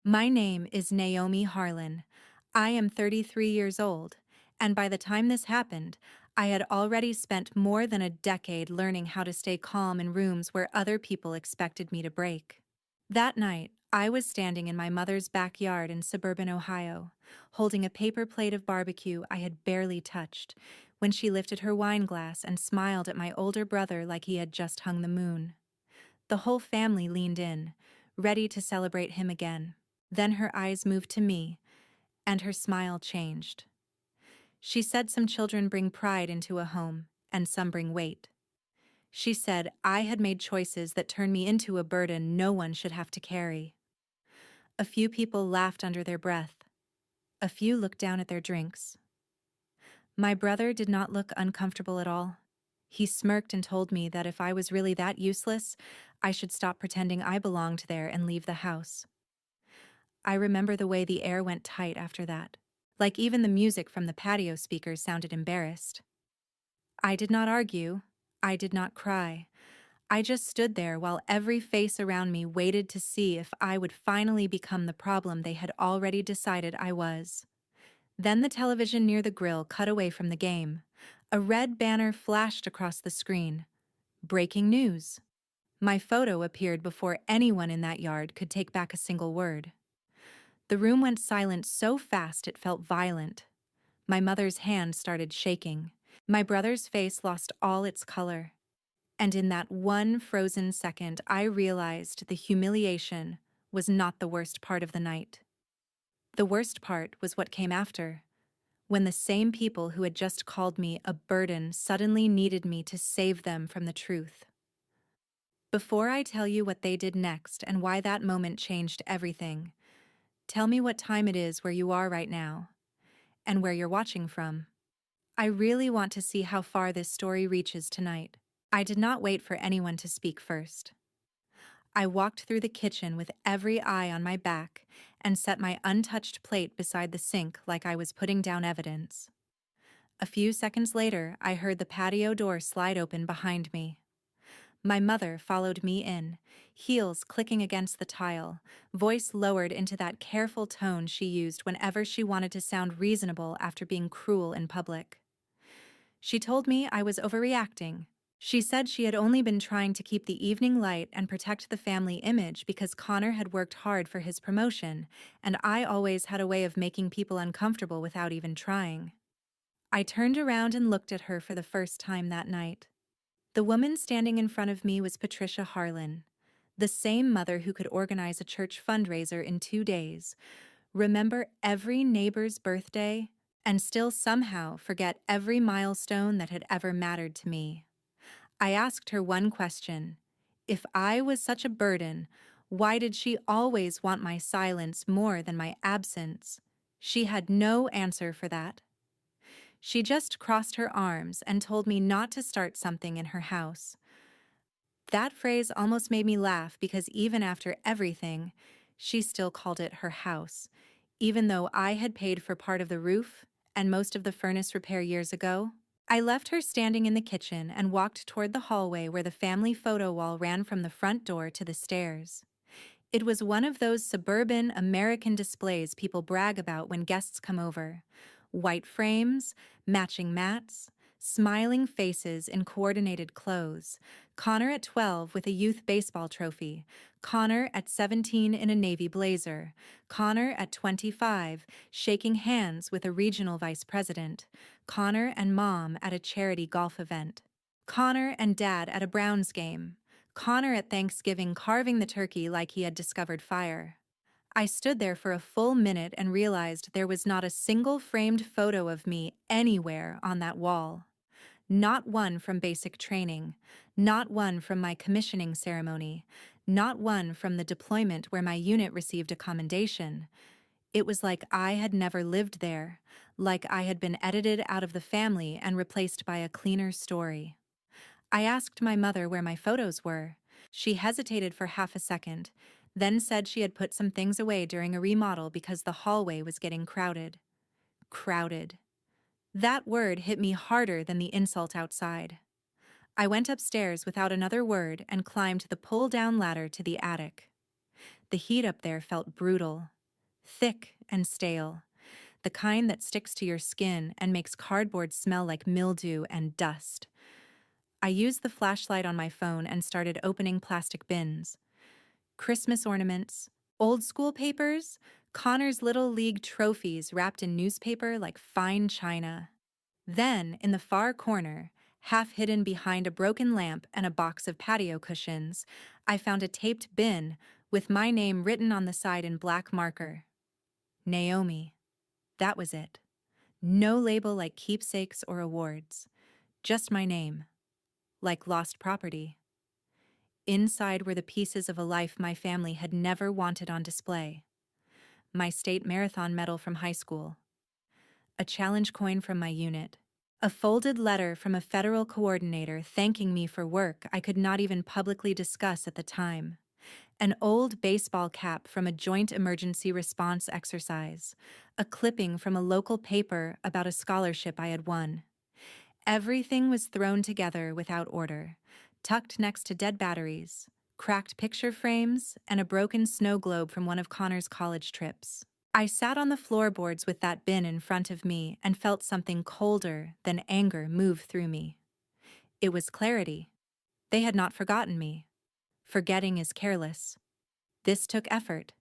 My name is Naomi Harlan. I am 33 years old, and by the time this happened, I had already spent more than a decade learning how to stay calm in rooms where other people expected me to break. That night, I was standing in my mother's backyard in suburban Ohio, holding a paper plate of barbecue I had barely touched, when she lifted her wine glass and smiled at my older brother like he had just hung the moon. The whole family leaned in, ready to celebrate him again. Then her eyes moved to me, and her smile changed. She said some children bring pride into a home, and some bring weight. She said I had made choices that turned me into a burden no one should have to carry. A few people laughed under their breath. A few looked down at their drinks. My brother did not look uncomfortable at all. He smirked and told me that if I was really that useless, I should stop pretending I belonged there and leave the house. I remember the way the air went tight after that, like even the music from the patio speakers sounded embarrassed. I did not argue. I did not cry. I just stood there while every face around me waited to see if I would finally become the problem they had already decided I was. Then the television near the grill cut away from the game. A red banner flashed across the screen. Breaking news. My photo appeared before anyone in that yard could take back a single word. The room went silent so fast it felt violent. My mother's hand started shaking. My brother's face lost all its color. And in that one frozen second, I realized the humiliation was not the worst part of the night. The worst part was what came after, when the same people who had just called me a burden suddenly needed me to save them from the truth. Before I tell you what they did next and why that moment changed everything, tell me what time it is where you are right now, and where you're watching from. I really want to see how far this story reaches tonight. I did not wait for anyone to speak first. I walked through the kitchen with every eye on my back and set my untouched plate beside the sink like I was putting down evidence. A few seconds later, I heard the patio door slide open behind me. My mother followed me in, heels clicking against the tile, voice lowered into that careful tone she used whenever she wanted to sound reasonable after being cruel in public. She told me I was overreacting. She said she had only been trying to keep the evening light and protect the family image because Connor had worked hard for his promotion, and I always had a way of making people uncomfortable without even trying. I turned around and looked at her for the first time that night. The woman standing in front of me was Patricia Harlan, the same mother who could organize a church fundraiser in 2 days, remember every neighbor's birthday, and still somehow forget every milestone that had ever mattered to me. I asked her one question. If I was such a burden, why did she always want my silence more than my absence? She had no answer for that. She just crossed her arms and told me not to start something in her house. That phrase almost made me laugh because even after everything, she still called it her house, even though I had paid for part of the roof and most of the furnace repair years ago. I left her standing in the kitchen and walked toward the hallway where the family photo wall ran from the front door to the stairs. It was one of those suburban American displays people brag about when guests come over. White frames, matching mats, smiling faces in coordinated clothes. Connor at 12 with a youth baseball trophy. Connor at 17 in a navy blazer. Connor at 25 shaking hands with a regional vice president. Connor and mom at a charity golf event. Connor and dad at a Browns game. Connor at Thanksgiving carving the turkey like he had discovered fire. I stood there for a full minute and realized there was not a single framed photo of me anywhere on that wall. Not one from basic training, not one from my commissioning ceremony, not one from the deployment where my unit received a commendation. It was like I had never lived there, like I had been edited out of the family and replaced by a cleaner story. I asked my mother where my photos were. She hesitated for half a second, then said she had put some things away during a remodel because the hallway was getting crowded. Crowded. That word hit me harder than the insult outside. I went upstairs without another word and climbed the pull-down ladder to the attic. The heat up there felt brutal. thick and stale, the kind that sticks to your skin and makes cardboard smell like mildew and dust. I used the flashlight on my phone and started opening plastic bins. Christmas ornaments, old school papers, Connor's Little League trophies wrapped in newspaper like fine china. Then, in the far corner, half hidden behind a broken lamp and a box of patio cushions, I found a taped bin with my name written on the side in black marker. Naomi. That was it. No label like keepsakes or awards. Just my name. Like lost property. Inside were the pieces of a life my family had never wanted on display. My state marathon medal from high school. A challenge coin from my unit. A folded letter from a federal coordinator thanking me for work I could not even publicly discuss at the time. An old baseball cap from a joint emergency response exercise. A clipping from a local paper about a scholarship I had won. Everything was thrown together without order, tucked next to dead batteries, cracked picture frames, and a broken snow globe from one of Connor's college trips. I sat on the floorboards with that bin in front of me and felt something colder than anger move through me. It was clarity. They had not forgotten me. Forgetting is careless. This took effort.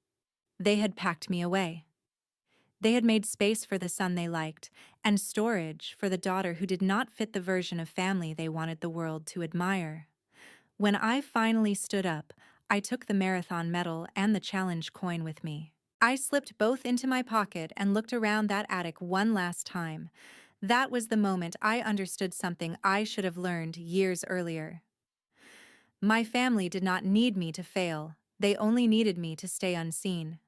They had packed me away. They had made space for the son they liked, and storage for the daughter who did not fit the version of family they wanted the world to admire. When I finally stood up, I took the marathon medal and the challenge coin with me. I slipped both into my pocket and looked around that attic one last time. That was the moment I understood something I should have learned years earlier. My family did not need me to fail. They only needed me to stay unseen.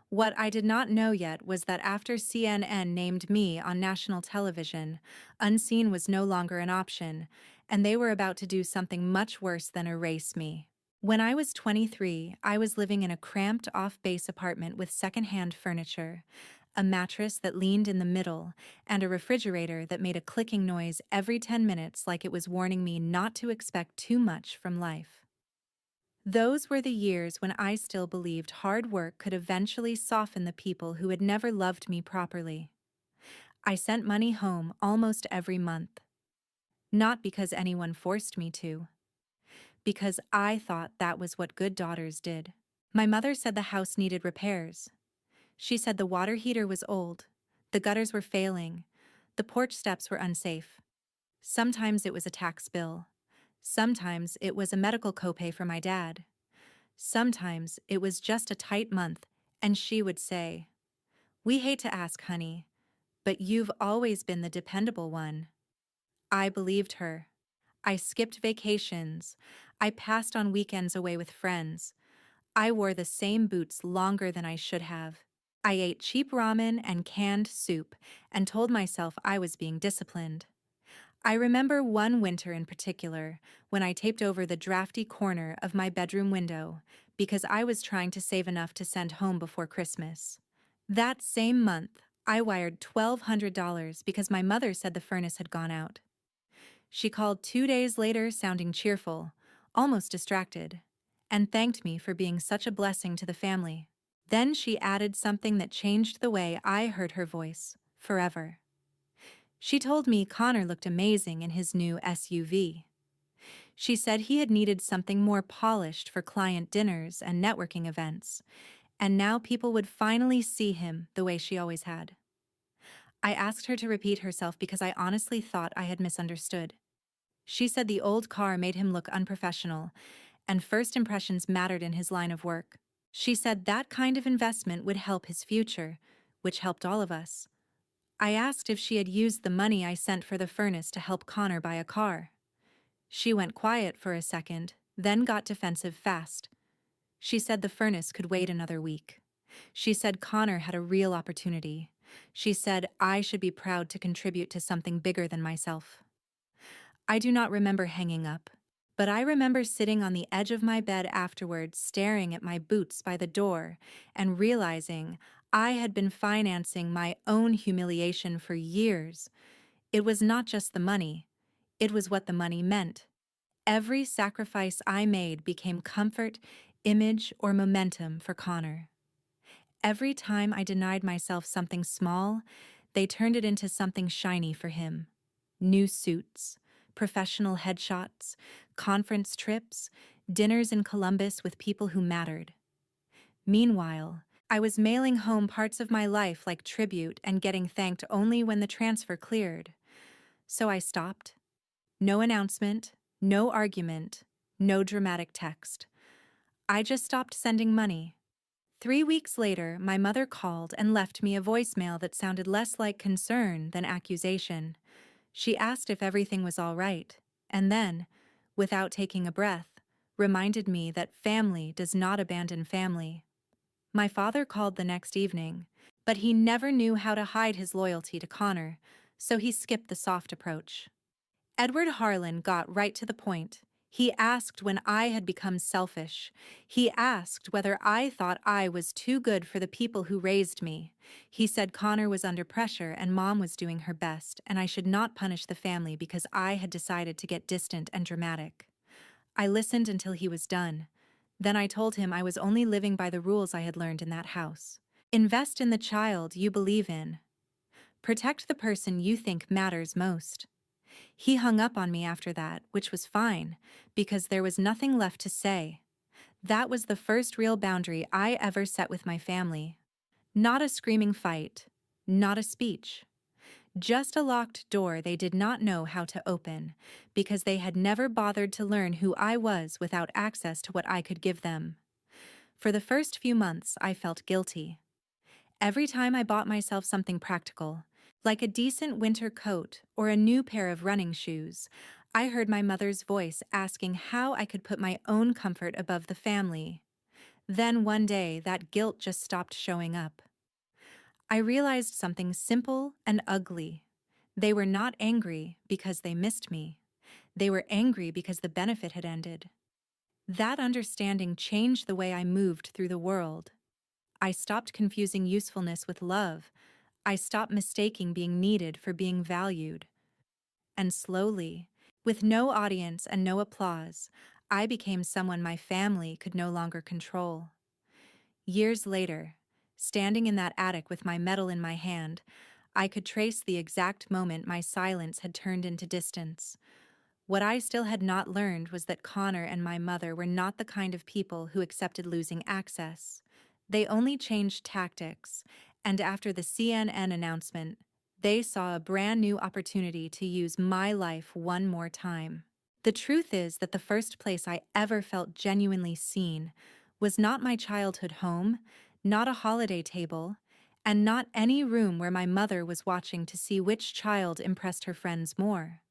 What I did not know yet was that after CNN named me on national television, unseen was no longer an option, and they were about to do something much worse than erase me. When I was 23, I was living in a cramped off-base apartment with secondhand furniture, a mattress that leaned in the middle, and a refrigerator that made a clicking noise every 10 minutes like it was warning me not to expect too much from life. Those were the years when I still believed hard work could eventually soften the people who had never loved me properly. I sent money home almost every month. Not because anyone forced me to. Because I thought that was what good daughters did. My mother said the house needed repairs. She said the water heater was old, the gutters were failing, the porch steps were unsafe. Sometimes it was a tax bill. Sometimes it was a medical copay for my dad. Sometimes it was just a tight month, and she would say, "We hate to ask, honey, but you've always been the dependable one." I believed her. I skipped vacations. I passed on weekends away with friends. I wore the same boots longer than I should have. I ate cheap ramen and canned soup and told myself I was being disciplined. I remember one winter in particular when I taped over the drafty corner of my bedroom window because I was trying to save enough to send home before Christmas. That same month, I wired $1,200 because my mother said the furnace had gone out. She called 2 days later sounding cheerful, almost distracted, and thanked me for being such a blessing to the family. Then she added something that changed the way I heard her voice, forever. She told me Connor looked amazing in his new SUV. She said he had needed something more polished for client dinners and networking events, and now people would finally see him the way she always had. I asked her to repeat herself because I honestly thought I had misunderstood. She said the old car made him look unprofessional, and first impressions mattered in his line of work. She said that kind of investment would help his future, which helped all of us. I asked if she had used the money I sent for the furnace to help Connor buy a car. She went quiet for a second, then got defensive fast. She said the furnace could wait another week. She said Connor had a real opportunity. She said I should be proud to contribute to something bigger than myself. I do not remember hanging up, but I remember sitting on the edge of my bed afterwards staring at my boots by the door and realizing I had been financing my own humiliation for years. It was not just the money, it was what the money meant. Every sacrifice I made became comfort, image, or momentum for Connor. Every time I denied myself something small, they turned it into something shiny for him. New suits, professional headshots, conference trips, dinners in Columbus with people who mattered. Meanwhile, I was mailing home parts of my life like tribute and getting thanked only when the transfer cleared. So I stopped. No announcement, no argument, no dramatic text. I just stopped sending money. 3 weeks later, my mother called and left me a voicemail that sounded less like concern than accusation. She asked if everything was all right, and then, without taking a breath, reminded me that family does not abandon family. My father called the next evening, but he never knew how to hide his loyalty to Connor, so he skipped the soft approach. Edward Harlan got right to the point. He asked when I had become selfish. He asked whether I thought I was too good for the people who raised me. He said Connor was under pressure and Mom was doing her best, and I should not punish the family because I had decided to get distant and dramatic. I listened until he was done. Then I told him I was only living by the rules I had learned in that house. Invest in the child you believe in. Protect the person you think matters most. He hung up on me after that, which was fine, because there was nothing left to say. That was the first real boundary I ever set with my family. Not a screaming fight, not a speech. Just a locked door they did not know how to open, because they had never bothered to learn who I was without access to what I could give them. For the first few months, I felt guilty. Every time I bought myself something practical, like a decent winter coat or a new pair of running shoes, I heard my mother's voice asking how I could put my own comfort above the family. Then one day, that guilt just stopped showing up. I realized something simple and ugly. They were not angry because they missed me. They were angry because the benefit had ended. That understanding changed the way I moved through the world. I stopped confusing usefulness with love. I stopped mistaking being needed for being valued. And slowly, with no audience and no applause, I became someone my family could no longer control. Years later, standing in that attic with my medal in my hand, I could trace the exact moment my silence had turned into distance. What I still had not learned was that Connor and my mother were not the kind of people who accepted losing access. They only changed tactics, and after the CNN announcement, they saw a brand new opportunity to use my life one more time. The truth is that the first place I ever felt genuinely seen was not my childhood home, not a holiday table, and not any room where my mother was watching to see which child impressed her friends more.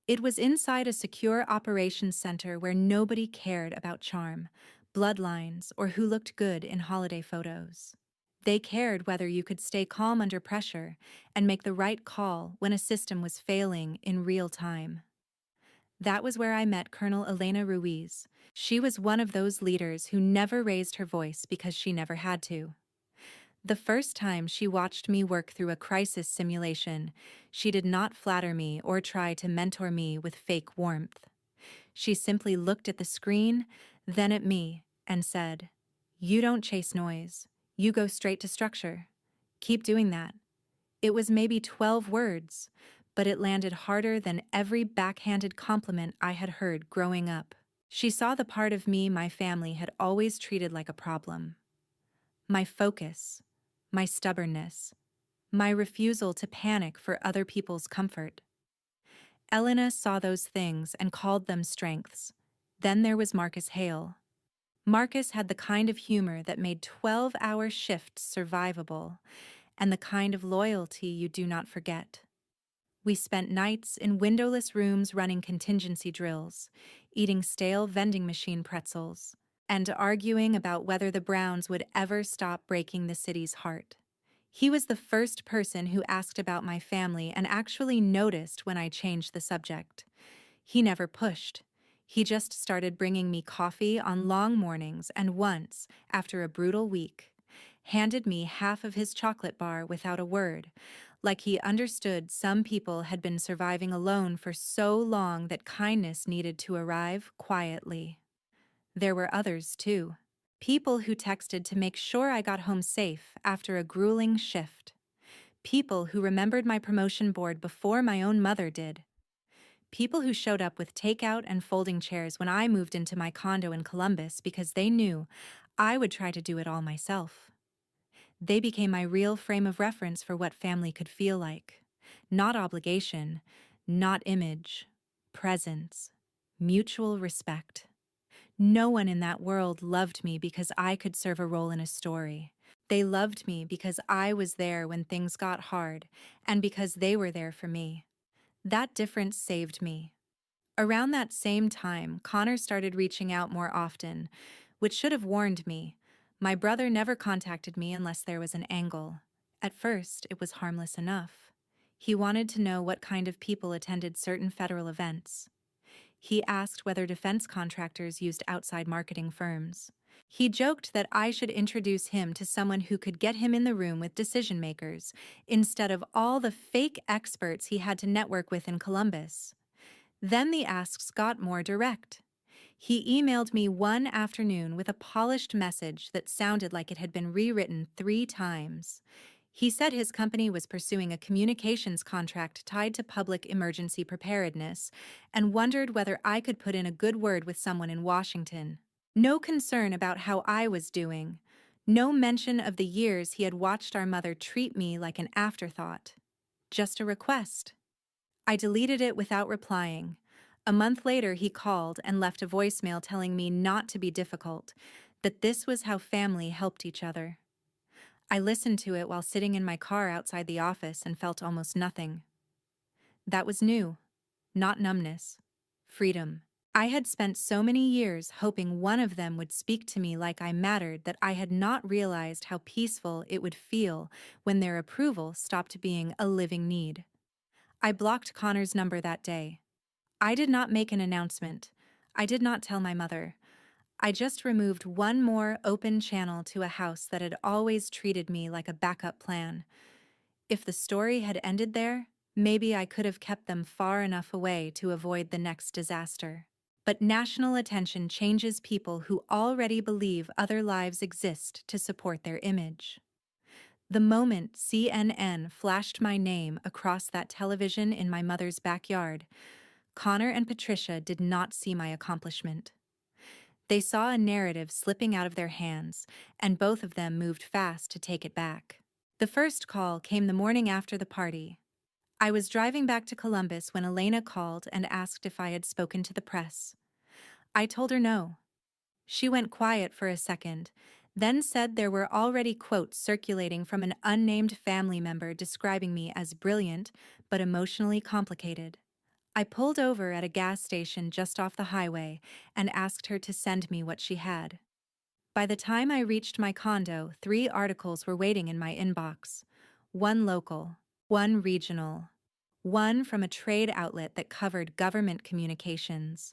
It was inside a secure operations center where nobody cared about charm, bloodlines, or who looked good in holiday photos. They cared whether you could stay calm under pressure and make the right call when a system was failing in real time. That was where I met Colonel Elena Ruiz. She was one of those leaders who never raised her voice because she never had to. The first time she watched me work through a crisis simulation, she did not flatter me or try to mentor me with fake warmth. She simply looked at the screen, then at me, and said, "You don't chase noise. You go straight to structure. Keep doing that." It was maybe 12 words, but it landed harder than every backhanded compliment I had heard growing up. She saw the part of me my family had always treated like a problem. My focus, my stubbornness, my refusal to panic for other people's comfort. Elena saw those things and called them strengths. Then there was Marcus Hale. Marcus had the kind of humor that made 12-hour shifts survivable, and the kind of loyalty you do not forget. We spent nights in windowless rooms running contingency drills, eating stale vending machine pretzels, and arguing about whether the Browns would ever stop breaking the city's heart. He was the first person who asked about my family and actually noticed when I changed the subject. He never pushed. He just started bringing me coffee on long mornings and once, after a brutal week, handed me half of his chocolate bar without a word, like he understood some people had been surviving alone for so long that kindness needed to arrive quietly. There were others, too. People who texted to make sure I got home safe after a grueling shift. People who remembered my promotion board before my own mother did. People who showed up with takeout and folding chairs when I moved into my condo in Columbus because they knew I would try to do it all myself. They became my real frame of reference for what family could feel like. Not obligation, not image, presence, mutual respect. No one in that world loved me because I could serve a role in a story. They loved me because I was there when things got hard, and because they were there for me. That difference saved me. Around that same time, Connor started reaching out more often, which should have warned me. My brother never contacted me unless there was an angle. At first, it was harmless enough. He wanted to know what kind of people attended certain federal events. He asked whether defense contractors used outside marketing firms. He joked that I should introduce him to someone who could get him in the room with decision makers, instead of all the fake experts he had to network with in Columbus. Then the asks got more direct. He emailed me one afternoon with a polished message that sounded like it had been rewritten 3 times. He said his company was pursuing a communications contract tied to public emergency preparedness and wondered whether I could put in a good word with someone in Washington. No concern about how I was doing. No mention of the years he had watched our mother treat me like an afterthought. Just a request. I deleted it without replying. A month later, he called and left a voicemail telling me not to be difficult, that this was how family helped each other. I listened to it while sitting in my car outside the office and felt almost nothing. That was new, not numbness, freedom. I had spent so many years hoping one of them would speak to me like I mattered that I had not realized how peaceful it would feel when their approval stopped being a living need. I blocked Connor's number that day. I did not make an announcement. I did not tell my mother. I just removed one more open channel to a house that had always treated me like a backup plan. If the story had ended there, maybe I could have kept them far enough away to avoid the next disaster. But national attention changes people who already believe other lives exist to support their image. The moment CNN flashed my name across that television in my mother's backyard, Connor and Patricia did not see my accomplishment. They saw a narrative slipping out of their hands, and both of them moved fast to take it back. The first call came the morning after the party. I was driving back to Columbus when Elena called and asked if I had spoken to the press. I told her no. She went quiet for a second, then said there were already quotes circulating from an unnamed family member describing me as brilliant but emotionally complicated. I pulled over at a gas station just off the highway and asked her to send me what she had. By the time I reached my condo, 3 articles were waiting in my inbox. One local, one regional, one from a trade outlet that covered government communications.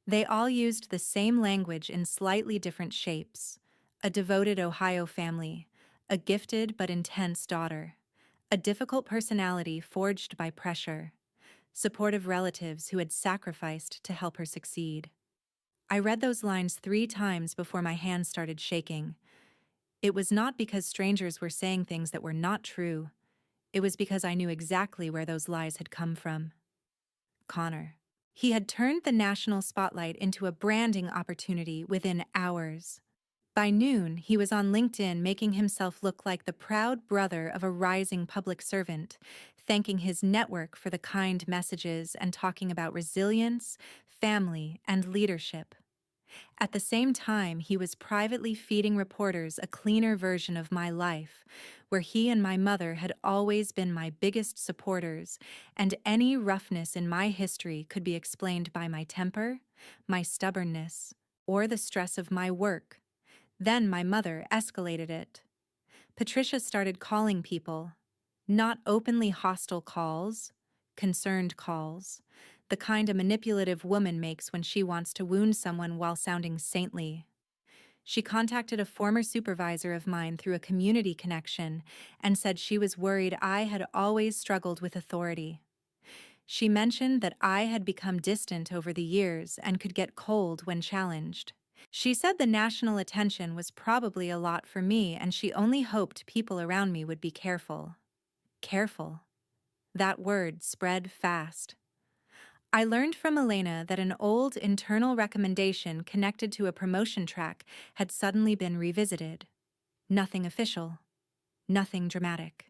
They all used the same language in slightly different shapes. A devoted Ohio family, a gifted but intense daughter, a difficult personality forged by pressure, supportive relatives who had sacrificed to help her succeed. I read those lines 3 times before my hands started shaking. It was not because strangers were saying things that were not true. It was because I knew exactly where those lies had come from. Connor. He had turned the national spotlight into a branding opportunity within hours. By noon, he was on LinkedIn making himself look like the proud brother of a rising public servant, thanking his network for the kind messages and talking about resilience, family, and leadership. At the same time, he was privately feeding reporters a cleaner version of my life, where he and my mother had always been my biggest supporters, and any roughness in my history could be explained by my temper, my stubbornness, or the stress of my work. Then my mother escalated it. Patricia started calling people, not openly hostile calls, concerned calls, the kind a manipulative woman makes when she wants to wound someone while sounding saintly. She contacted a former supervisor of mine through a community connection and said she was worried I had always struggled with authority. She mentioned that I had become distant over the years and could get cold when challenged. She said the national attention was probably a lot for me and she only hoped people around me would be careful. Careful. That word spread fast. I learned from Elena that an old internal recommendation connected to a promotion track had suddenly been revisited. Nothing official. Nothing dramatic.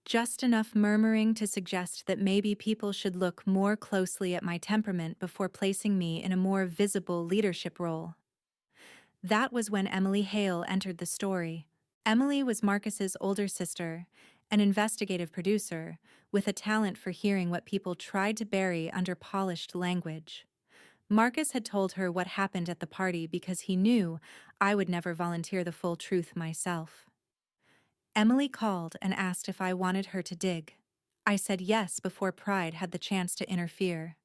Just enough murmuring to suggest that maybe people should look more closely at my temperament before placing me in a more visible leadership role. That was when Emily Hale entered the story. Emily was Marcus's older sister, an investigative producer, with a talent for hearing what people tried to bury under polished language. Marcus had told her what happened at the party because he knew I would never volunteer the full truth myself. Emily called and asked if I wanted her to dig. I said yes before Pride had the chance to interfere.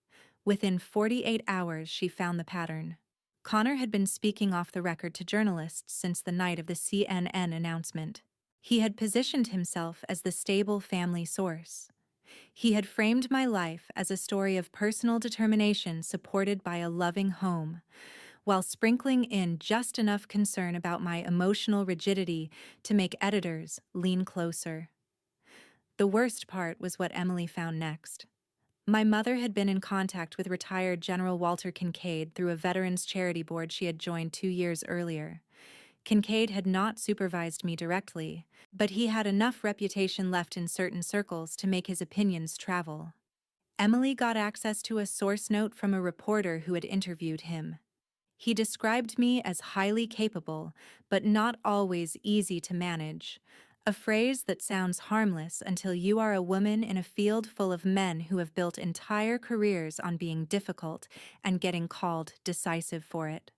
Within 48 hours, she found the pattern. Connor had been speaking off the record to journalists since the night of the CNN announcement. He had positioned himself as the stable family source. He had framed my life as a story of personal determination supported by a loving home, while sprinkling in just enough concern about my emotional rigidity to make editors lean closer. The worst part was what Emily found next. My mother had been in contact with retired General Walter Kincaid through a veterans charity board she had joined 2 years earlier. Kincaid had not supervised me directly, but he had enough reputation left in certain circles to make his opinions travel. Emily got access to a source note from a reporter who had interviewed him. He described me as highly capable, but not always easy to manage, a phrase that sounds harmless until you are a woman in a field full of men who have built entire careers on being difficult and getting called decisive for it.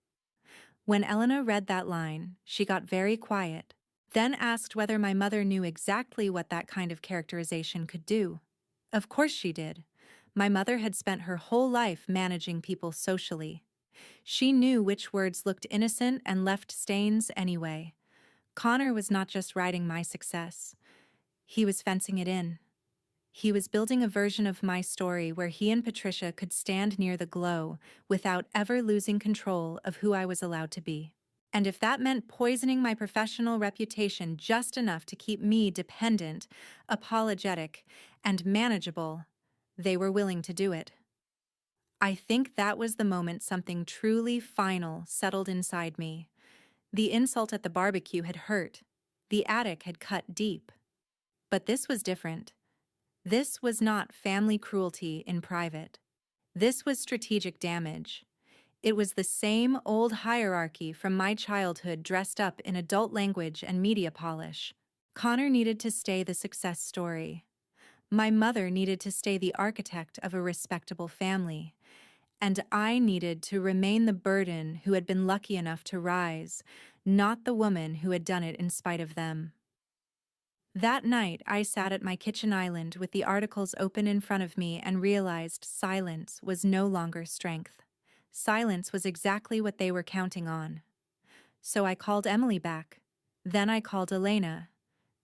When Elena read that line, she got very quiet, then asked whether my mother knew exactly what that kind of characterization could do. Of course she did. My mother had spent her whole life managing people socially. She knew which words looked innocent and left stains anyway. Connor was not just writing my success. He was fencing it in. He was building a version of my story where he and Patricia could stand near the glow without ever losing control of who I was allowed to be. And if that meant poisoning my professional reputation just enough to keep me dependent, apologetic, and manageable, they were willing to do it. I think that was the moment something truly final settled inside me. The insult at the barbecue had hurt. The attic had cut deep. But this was different. This was not family cruelty in private. This was strategic damage. It was the same old hierarchy from my childhood dressed up in adult language and media polish. Connor needed to stay the success story. My mother needed to stay the architect of a respectable family. And I needed to remain the burden who had been lucky enough to rise, not the woman who had done it in spite of them. That night, I sat at my kitchen island with the articles open in front of me and realized silence was no longer strength. Silence was exactly what they were counting on. So I called Emily back. Then I called Elena.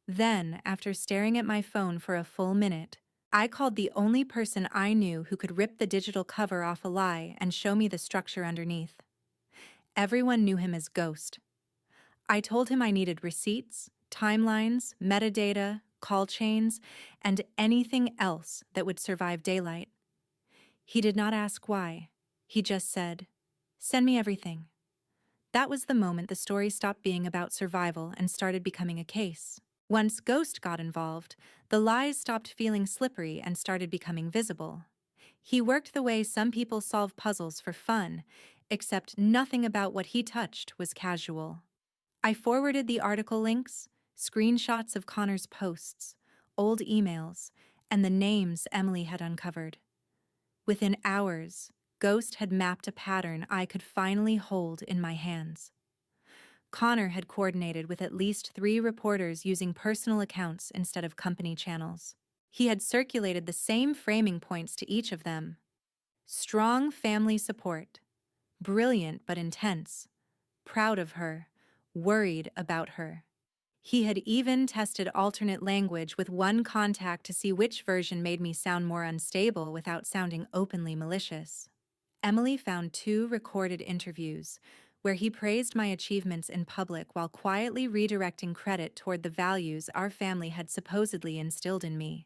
Then, after staring at my phone for a full minute, I called the only person I knew who could rip the digital cover off a lie and show me the structure underneath. Everyone knew him as Ghost. I told him I needed receipts, timelines, metadata, call chains, and anything else that would survive daylight. He did not ask why. He just said, "Send me everything." That was the moment the story stopped being about survival and started becoming a case. Once Ghost got involved, the lies stopped feeling slippery and started becoming visible. He worked the way some people solve puzzles for fun, except nothing about what he touched was casual. I forwarded the article links, screenshots of Connor's posts, old emails, and the names Emily had uncovered. Within hours, Ghost had mapped a pattern I could finally hold in my hands. Connor had coordinated with at least 3 reporters using personal accounts instead of company channels. He had circulated the same framing points to each of them. Strong family support. Brilliant but intense. Proud of her. Worried about her. He had even tested alternate language with one contact to see which version made me sound more unstable without sounding openly malicious. Emily found 2 recorded interviews, where he praised my achievements in public while quietly redirecting credit toward the values our family had supposedly instilled in me,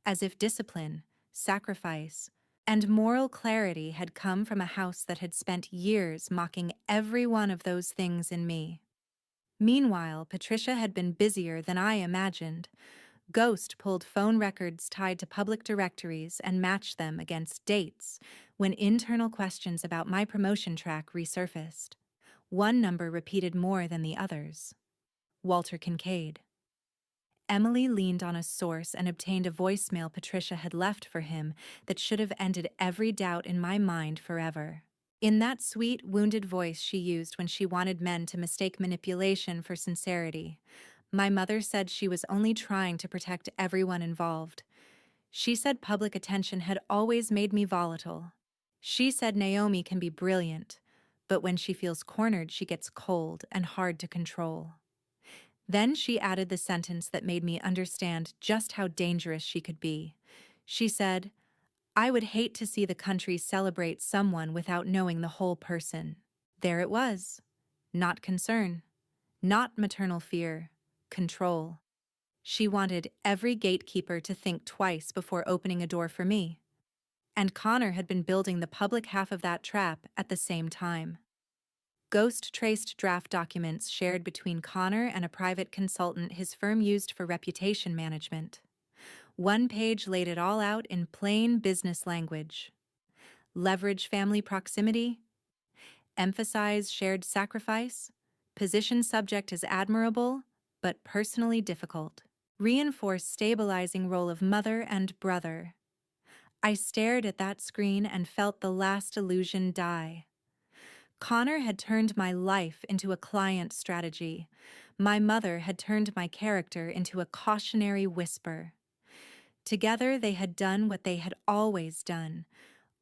as if discipline, sacrifice, and moral clarity had come from a house that had spent years mocking every one of those things in me. Meanwhile, Patricia had been busier than I imagined. Ghost pulled phone records tied to public directories and matched them against dates when internal questions about my promotion track resurfaced. One number repeated more than the others. Walter Kincaid. Emily leaned on a source and obtained a voicemail Patricia had left for him that should have ended every doubt in my mind forever. In that sweet, wounded voice she used when she wanted men to mistake manipulation for sincerity, my mother said she was only trying to protect everyone involved. She said public attention had always made me volatile. She said Naomi can be brilliant, but when she feels cornered, she gets cold and hard to control. Then she added the sentence that made me understand just how dangerous she could be. She said, "I would hate to see the country celebrate someone without knowing the whole person." There it was. Not concern. Not maternal fear. Control. She wanted every gatekeeper to think twice before opening a door for me. And Connor had been building the public half of that trap at the same time. Ghost traced draft documents shared between Connor and a private consultant his firm used for reputation management. One page laid it all out in plain business language. Leverage family proximity. Emphasize shared sacrifice. Position subject as admirable, but personally difficult. Reinforce stabilizing role of mother and brother. I stared at that screen and felt the last illusion die. Connor had turned my life into a client strategy. My mother had turned my character into a cautionary whisper. Together they had done what they had always done,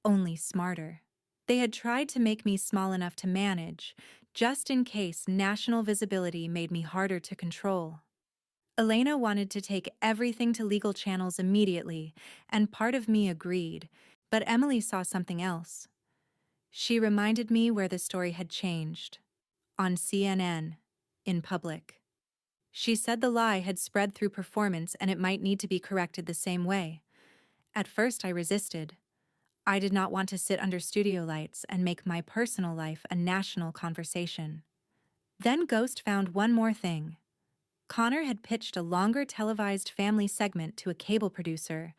only smarter. They had tried to make me small enough to manage, just in case national visibility made me harder to control. Elena wanted to take everything to legal channels immediately, and part of me agreed, but Emily saw something else. She reminded me where the story had changed. On CNN, in public. She said the lie had spread through performance and it might need to be corrected the same way. At first I resisted. I did not want to sit under studio lights and make my personal life a national conversation. Then Ghost found one more thing. Connor had pitched a longer televised family segment to a cable producer,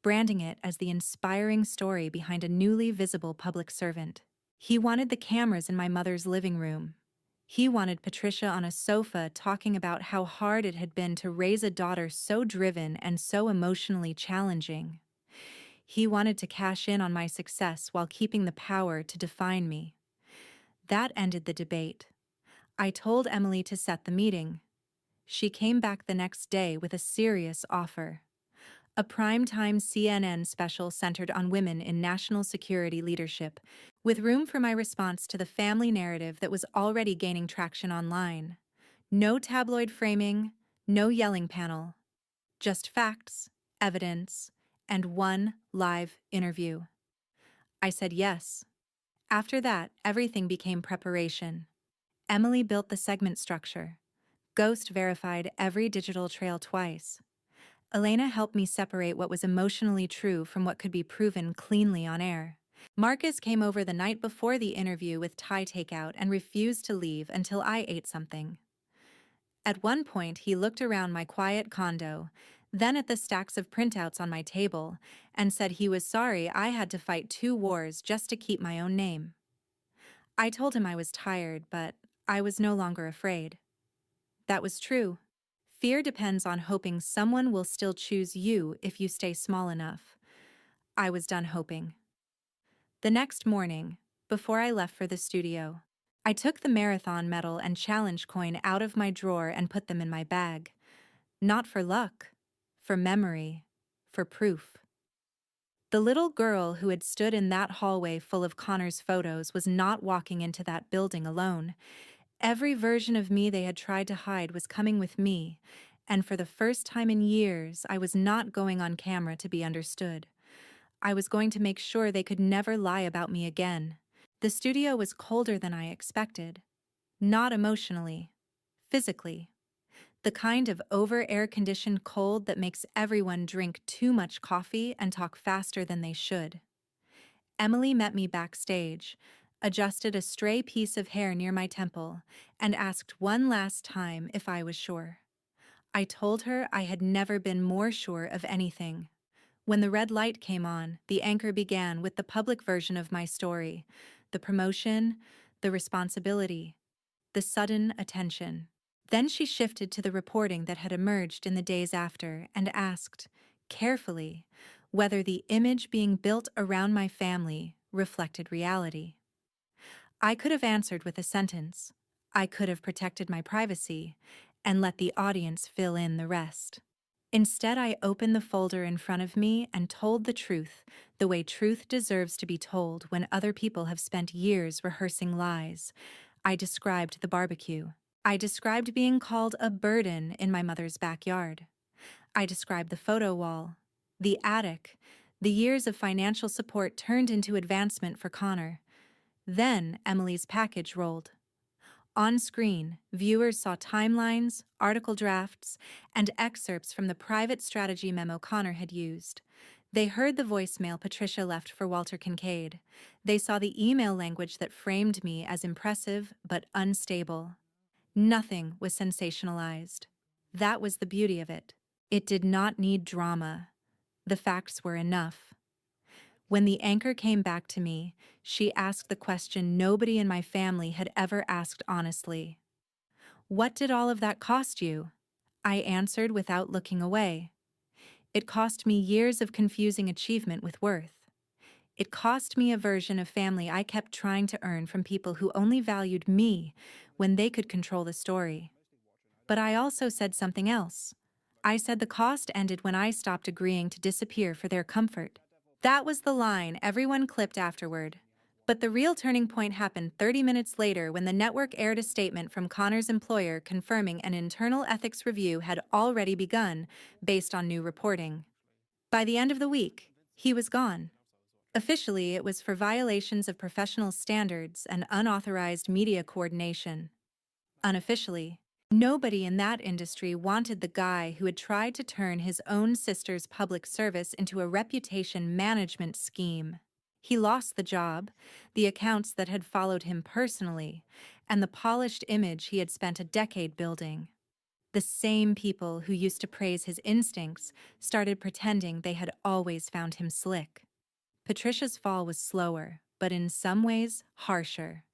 branding it as the inspiring story behind a newly visible public servant. He wanted the cameras in my mother's living room. He wanted Patricia on a sofa talking about how hard it had been to raise a daughter so driven and so emotionally challenging. He wanted to cash in on my success while keeping the power to define me. That ended the debate. I told Emily to set the meeting. She came back the next day with a serious offer. A primetime CNN special centered on women in national security leadership, with room for my response to the family narrative that was already gaining traction online. No tabloid framing, no yelling panel. Just facts, evidence, and one live interview. I said yes. After that, everything became preparation. Emily built the segment structure. Ghost verified every digital trail twice. Elena helped me separate what was emotionally true from what could be proven cleanly on air. Marcus came over the night before the interview with Thai takeout and refused to leave until I ate something. At one point, he looked around my quiet condo, then at the stacks of printouts on my table, and said he was sorry I had to fight 2 wars just to keep my own name. I told him I was tired, but I was no longer afraid. That was true. Fear depends on hoping someone will still choose you if you stay small enough. I was done hoping. The next morning, before I left for the studio, I took the marathon medal and challenge coin out of my drawer and put them in my bag. Not for luck, for memory, for proof. The little girl who had stood in that hallway full of Connor's photos was not walking into that building alone. Every version of me they had tried to hide was coming with me, and for the first time in years, I was not going on camera to be understood. I was going to make sure they could never lie about me again. The studio was colder than I expected. Not emotionally, physically. The kind of over-air-conditioned cold that makes everyone drink too much coffee and talk faster than they should. Emily met me backstage, adjusted a stray piece of hair near my temple, and asked one last time if I was sure. I told her I had never been more sure of anything. When the red light came on, the anchor began with the public version of my story, the promotion, the responsibility, the sudden attention. Then she shifted to the reporting that had emerged in the days after and asked, carefully, whether the image being built around my family reflected reality. I could have answered with a sentence. I could have protected my privacy and let the audience fill in the rest. Instead, I opened the folder in front of me and told the truth, the way truth deserves to be told when other people have spent years rehearsing lies. I described the barbecue. I described being called a burden in my mother's backyard. I described the photo wall, the attic, the years of financial support turned into advancement for Connor. Then Emily's package rolled. On screen, viewers saw timelines, article drafts, and excerpts from the private strategy memo Connor had used. They heard the voicemail Patricia left for Walter Kincaid. They saw the email language that framed me as impressive but unstable. Nothing was sensationalized. That was the beauty of it. It did not need drama. The facts were enough. When the anchor came back to me, she asked the question nobody in my family had ever asked honestly. What did all of that cost you? I answered without looking away. It cost me years of confusing achievement with worth. It cost me a version of family I kept trying to earn from people who only valued me when they could control the story. But I also said something else. I said the cost ended when I stopped agreeing to disappear for their comfort. That was the line everyone clipped afterward. But the real turning point happened 30 minutes later when the network aired a statement from Connor's employer confirming an internal ethics review had already begun based on new reporting. By the end of the week, he was gone. Officially, it was for violations of professional standards and unauthorized media coordination. Unofficially, nobody in that industry wanted the guy who had tried to turn his own sister's public service into a reputation management scheme. He lost the job, the accounts that had followed him personally, and the polished image he had spent a decade building. The same people who used to praise his instincts started pretending they had always found him slick. Patricia's fall was slower, but in some ways harsher.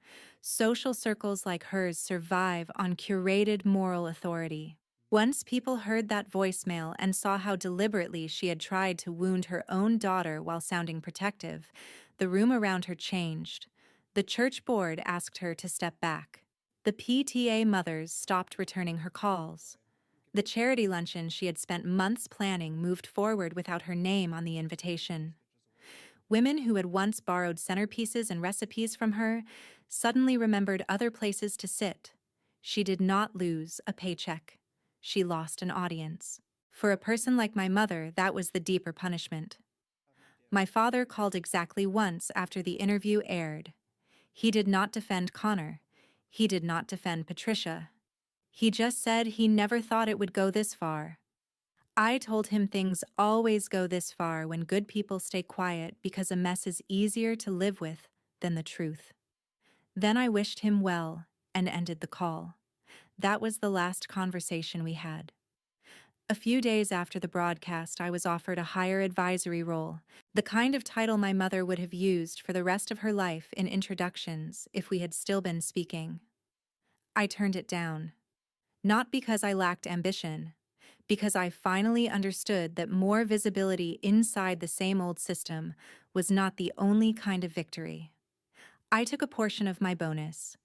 Social circles like hers survive on curated moral authority. Once people heard that voicemail and saw how deliberately she had tried to wound her own daughter while sounding protective, the room around her changed. The church board asked her to step back. The PTA mothers stopped returning her calls. The charity luncheon she had spent months planning moved forward without her name on the invitation. Women who had once borrowed centerpieces and recipes from her suddenly remembered other places to sit. She did not lose a paycheck. She lost an audience. For a person like my mother, that was the deeper punishment. My father called exactly once after the interview aired. He did not defend Connor. He did not defend Patricia. He just said he never thought it would go this far. I told him things always go this far when good people stay quiet because a mess is easier to live with than the truth. Then I wished him well and ended the call. That was the last conversation we had. A few days after the broadcast, I was offered a higher advisory role, the kind of title my mother would have used for the rest of her life in introductions if we had still been speaking. I turned it down. Not because I lacked ambition, because I finally understood that more visibility inside the same old system was not the only kind of victory. I took a portion of my bonus,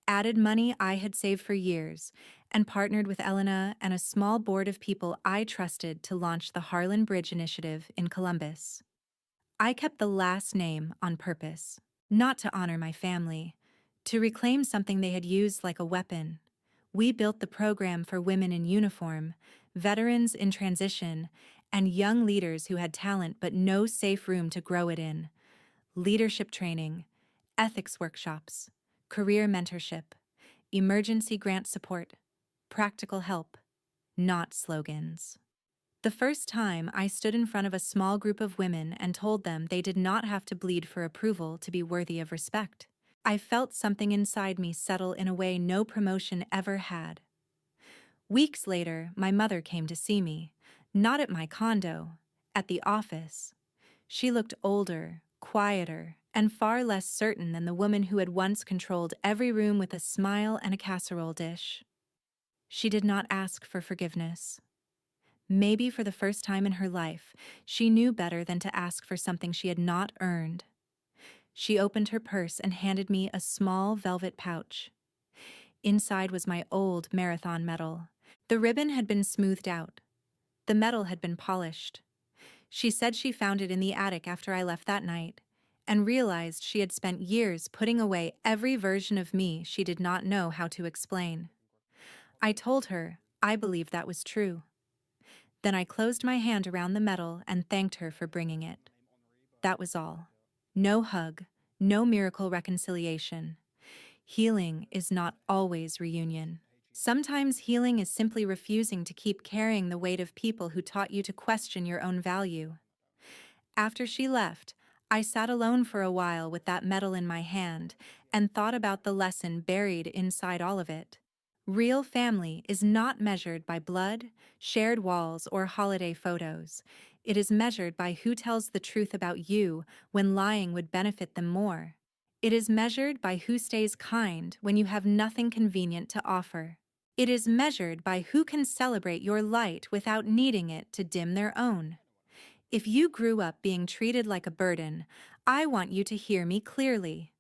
added money I had saved for years, and partnered with Elena and a small board of people I trusted to launch the Harlan Bridge Initiative in Columbus. I kept the last name on purpose, not to honor my family, to reclaim something they had used like a weapon. We built the program for women in uniform, veterans in transition, and young leaders who had talent but no safe room to grow it in. Leadership training, ethics workshops, career mentorship, emergency grant support, practical help, not slogans. The first time I stood in front of a small group of women and told them they did not have to bleed for approval to be worthy of respect, I felt something inside me settle in a way no promotion ever had. Weeks later, my mother came to see me, not at my condo, at the office. She looked older, quieter, and far less certain than the woman who had once controlled every room with a smile and a casserole dish. She did not ask for forgiveness. Maybe for the first time in her life, she knew better than to ask for something she had not earned. She opened her purse and handed me a small velvet pouch. Inside was my old marathon medal. The ribbon had been smoothed out. The medal had been polished. She said she found it in the attic after I left that night, and realized she had spent years putting away every version of me she did not know how to explain. I told her I believed that was true. Then I closed my hand around the medal and thanked her for bringing it. That was all. No hug, no miracle reconciliation. Healing is not always reunion. Sometimes healing is simply refusing to keep carrying the weight of people who taught you to question your own value. After she left, I sat alone for a while with that medal in my hand and thought about the lesson buried inside all of it. Real family is not measured by blood, shared walls, or holiday photos. It is measured by who tells the truth about you when lying would benefit them more. It is measured by who stays kind when you have nothing convenient to offer. It is measured by who can celebrate your light without needing it to dim their own. If you grew up being treated like a burden, I want you to hear me clearly.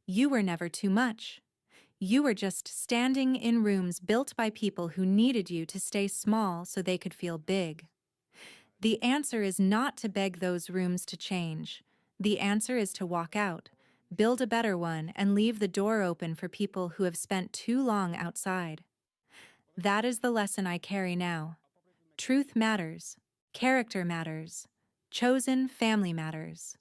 You were never too much. You were just standing in rooms built by people who needed you to stay small so they could feel big. The answer is not to beg those rooms to change. The answer is to walk out, build a better one, and leave the door open for people who have spent too long outside. That is the lesson I carry now. Truth matters. Character matters. Chosen family matters.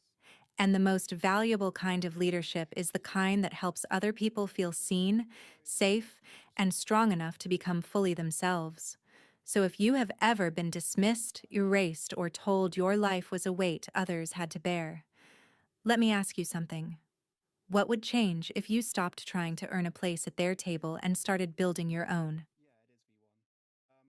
And the most valuable kind of leadership is the kind that helps other people feel seen, safe, and strong enough to become fully themselves. So if you have ever been dismissed, erased, or told your life was a weight others had to bear, let me ask you something. What would change if you stopped trying to earn a place at their table and started building your own?